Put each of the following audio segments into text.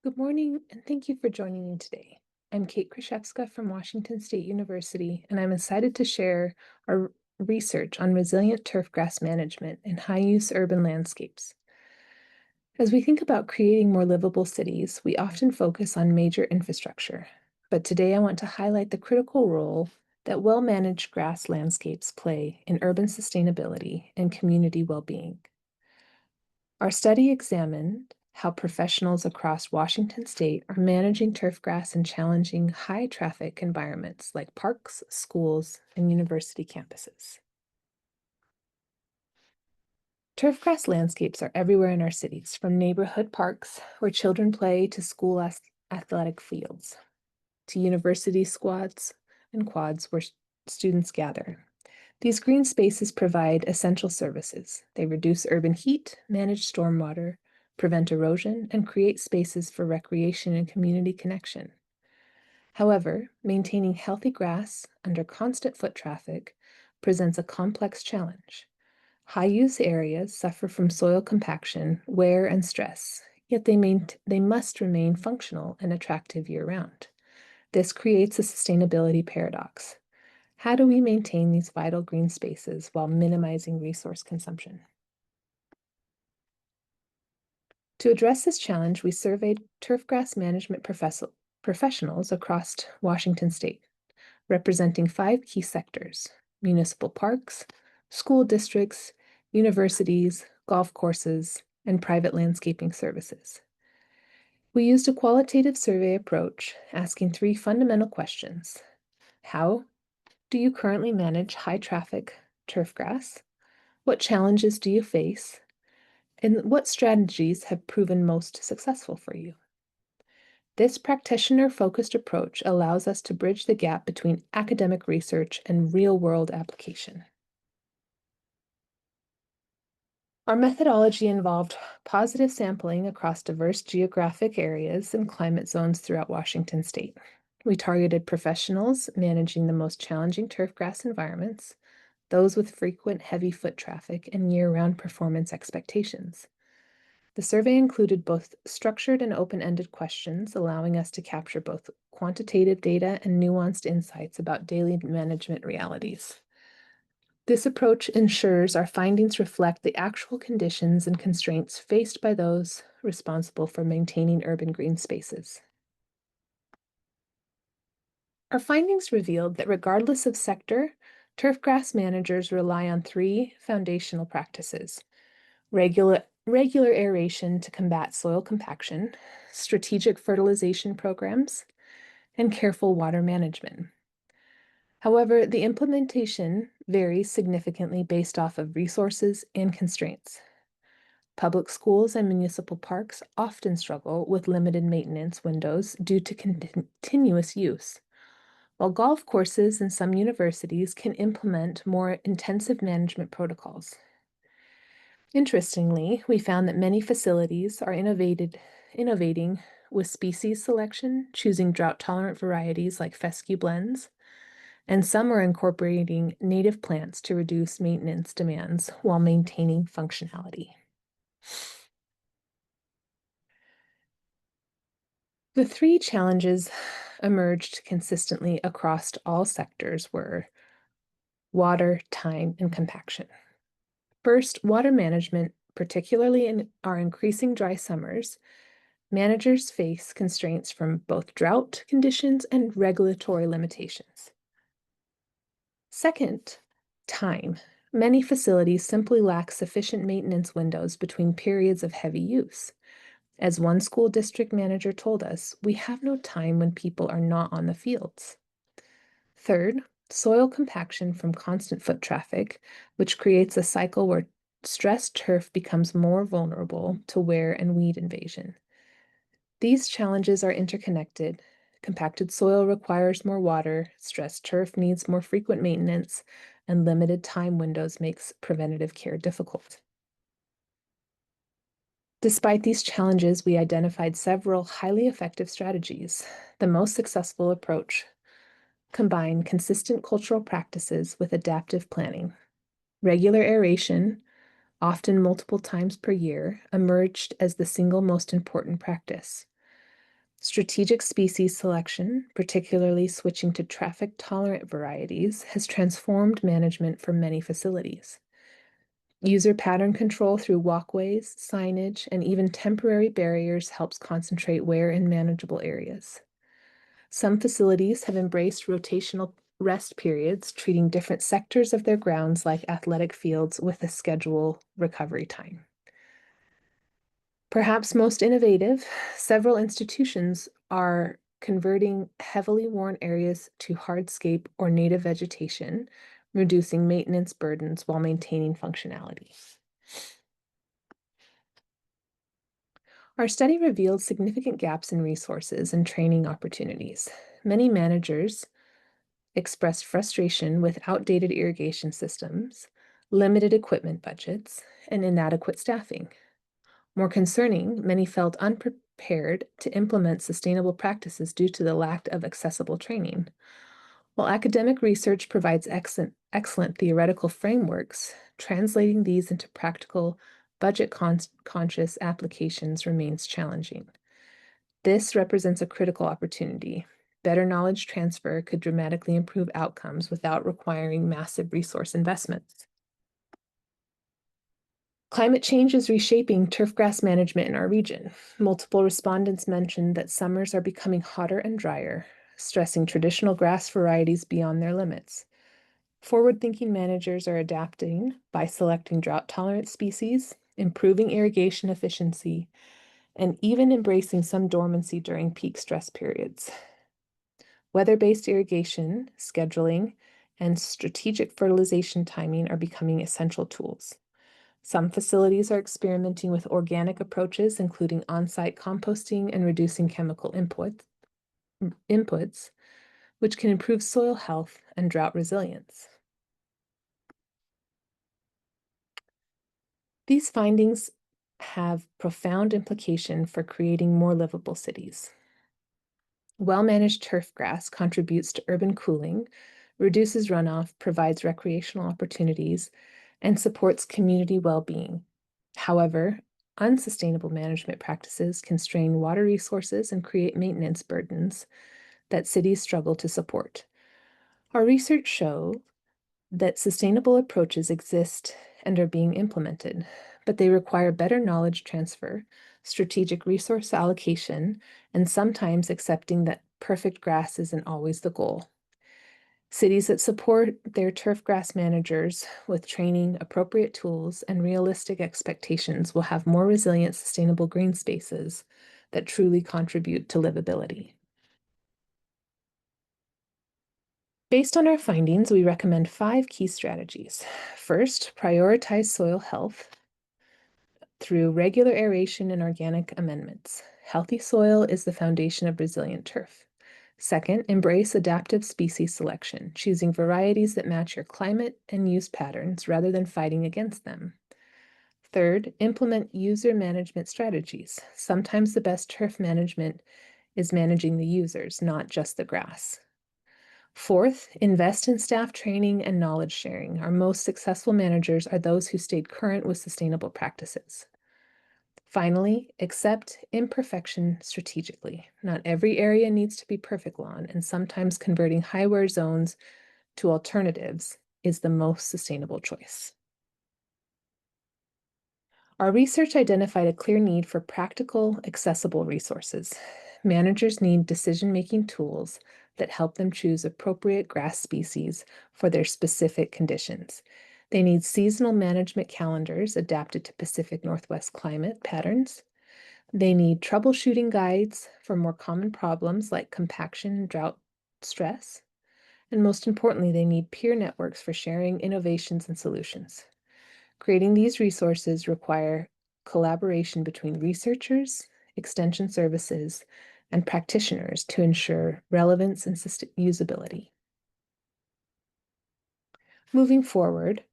Good morning, and thank you for joining me today. I'm Kate Kraszewski from Washington State University, and I'm excited to share our research on resilient turfgrass management in high-use urban landscapes. As we think about creating more livable cities, we often focus on major infrastructure, but today I want to highlight the critical role that well-managed grass landscapes play in urban sustainability and community well-being. Our study examined how professionals across Washington state are managing turfgrass in challenging high traffic environments like parks, schools, and university campuses. Turfgrass landscapes are everywhere in our cities, from neighborhood parks where children play to school athletic fields, to university squads and quads where students gather. These green spaces provide essential services. They reduce urban heat, manage stormwater, prevent erosion, and create spaces for recreation and community connection. However, maintaining healthy grass under constant foot traffic presents a complex challenge. High-use areas suffer from soil compaction, wear, and stress, yet they must remain functional and attractive year-round. This creates a sustainability paradox. How do we maintain these vital green spaces while minimizing resource consumption? To address this challenge, we surveyed turfgrass management professionals across Washington state, representing 5 key sectors: municipal parks, school districts, universities, golf courses, and private landscaping services. We used a qualitative survey approach, asking 3 fundamental questions. How do you currently manage high-traffic turfgrass? What challenges do you face? And what strategies have proven most successful for you? This practitioner-focused approach allows us to bridge the gap between academic research and real-world application. Our methodology involved positive sampling across diverse geographic areas and climate zones throughout Washington state. We targeted professionals managing the most challenging turfgrass environments, those with frequent heavy foot traffic and year-round performance expectations. The survey included both structured and open-ended questions, allowing us to capture both quantitative data and nuanced insights about daily management realities. This approach ensures our findings reflect the actual conditions and constraints faced by those responsible for maintaining urban green spaces. Our findings revealed that regardless of sector, turfgrass managers rely on 3 foundational practices: regular aeration to combat soil compaction, strategic fertilization programs, and careful water management. However, the implementation varies significantly based off of resources and constraints. Public schools and municipal parks often struggle with limited maintenance windows due to continuous use, while golf courses and some universities can implement more intensive management protocols. Interestingly, we found that many facilities are innovating with species selection, choosing drought-tolerant varieties like fescue blends, and some are incorporating native plants to reduce maintenance demands while maintaining functionality. The 3 challenges emerged consistently across all sectors were water, time, and compaction. First, water management, particularly in our increasing dry summers. Managers face constraints from both drought conditions and regulatory limitations. Second, time. Many facilities simply lack sufficient maintenance windows between periods of heavy use. As one school district manager told us, we have no time when people are not on the fields. Third, soil compaction from constant foot traffic, which creates a cycle where stressed turf becomes more vulnerable to wear and weed invasion. These challenges are interconnected. Compacted soil requires more water, stressed turf needs more frequent maintenance, and limited time windows makes preventative care difficult. Despite these challenges, we identified several highly effective strategies. The most successful approach combined consistent cultural practices with adaptive planning. Regular aeration, often multiple times per year, emerged as the single most important practice. Strategic species selection, particularly switching to traffic-tolerant varieties, has transformed management for many facilities. User pattern control through walkways, signage, and even temporary barriers helps concentrate wear in manageable areas. Some facilities have embraced rotational rest periods, treating different sectors of their grounds like athletic fields with a schedule recovery time. Perhaps most innovative, several institutions are converting heavily worn areas to hardscape or native vegetation, reducing maintenance burdens while maintaining functionality. Our study revealed significant gaps in resources and training opportunities. Many managers expressed frustration with outdated irrigation systems, limited equipment budgets, and inadequate staffing. More concerning, many felt unprepared to implement sustainable practices due to the lack of accessible training. While academic research provides excellent theoretical frameworks, translating these into practical, budget-conscious applications remains challenging. This represents a critical opportunity. Better knowledge transfer could dramatically improve outcomes without requiring massive resource investments. Climate change is reshaping turfgrass management in our region. Multiple respondents mentioned that summers are becoming hotter and drier, stressing traditional grass varieties beyond their limits. Forward-thinking managers are adapting by selecting drought-tolerant species, improving irrigation efficiency, and even embracing some dormancy during peak stress periods. Weather-based irrigation, scheduling, and strategic fertilization timing are becoming essential tools. Some facilities are experimenting with organic approaches, including on-site composting and reducing chemical inputs, which can improve soil health and drought resilience. These findings have profound implication for creating more livable cities. Well-managed turfgrass contributes to urban cooling, reduces runoff, provides recreational opportunities, and supports community well-being. However, unsustainable management practices can strain water resources and create maintenance burdens that cities struggle to support. Our research shows that sustainable approaches exist and are being implemented, but they require better knowledge transfer, strategic resource allocation, and sometimes accepting that perfect grass isn't always the goal. Cities that support their turfgrass managers with training, appropriate tools, and realistic expectations will have more resilient, sustainable green spaces that truly contribute to livability. Based on our findings, we recommend 5 key strategies. First, prioritize soil health through regular aeration and organic amendments. Healthy soil is the foundation of resilient turf. Second, embrace adaptive species selection, choosing varieties that match your climate and use patterns rather than fighting against them. Third, implement user management strategies. Sometimes the best turf management is managing the users, not just the grass. Fourth, invest in staff training and knowledge sharing. Our most successful managers are those who stayed current with sustainable practices. Finally, accept imperfection strategically. Not every area needs to be perfect lawn, and sometimes converting high wear zones to alternatives is the most sustainable choice. Our research identified a clear need for practical, accessible resources. Managers need decision-making tools that help them choose appropriate grass species for their specific conditions. They need seasonal management calendars adapted to Pacific Northwest climate patterns. They need troubleshooting guides for more common problems like compaction and drought stress. And most importantly, they need peer networks for sharing innovations and solutions. Creating these resources require collaboration between researchers, extension services, and practitioners to ensure relevance and usability. Moving forward,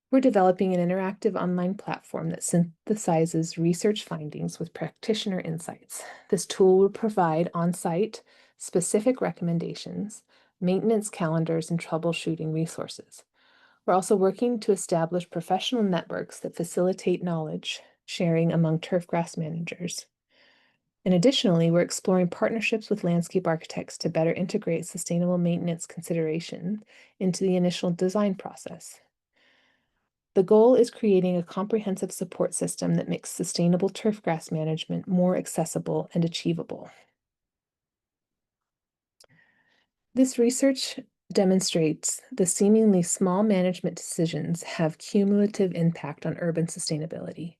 we're developing an interactive online platform that synthesizes research findings with practitioner insights. This tool will provide on-site specific recommendations, maintenance calendars, and troubleshooting resources. We're also working to establish professional networks that facilitate knowledge sharing among turfgrass managers. And additionally, we're exploring partnerships with landscape architects to better integrate sustainable maintenance consideration into the initial design process. The goal is creating a comprehensive support system that makes sustainable turfgrass management more accessible and achievable. This research demonstrates the seemingly small management decisions have cumulative impact on urban sustainability.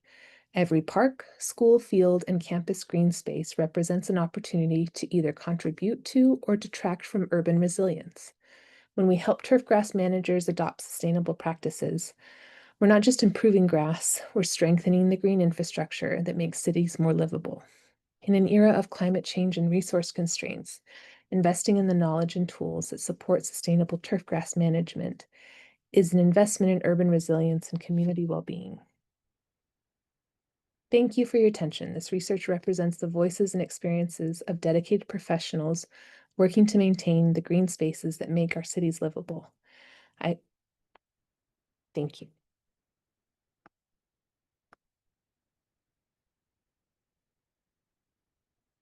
Every park, school, field, and campus green space represents an opportunity to either contribute to or detract from urban resilience. When we help turfgrass managers adopt sustainable practices, we're not just improving grass, we're strengthening the green infrastructure that makes cities more livable. In an era of climate change and resource constraints, investing in the knowledge and tools that support sustainable turfgrass management is an investment in urban resilience and community well-being. Thank you for your attention. This research represents the voices and experiences of dedicated professionals working to maintain the green spaces that make our cities livable. I thank you.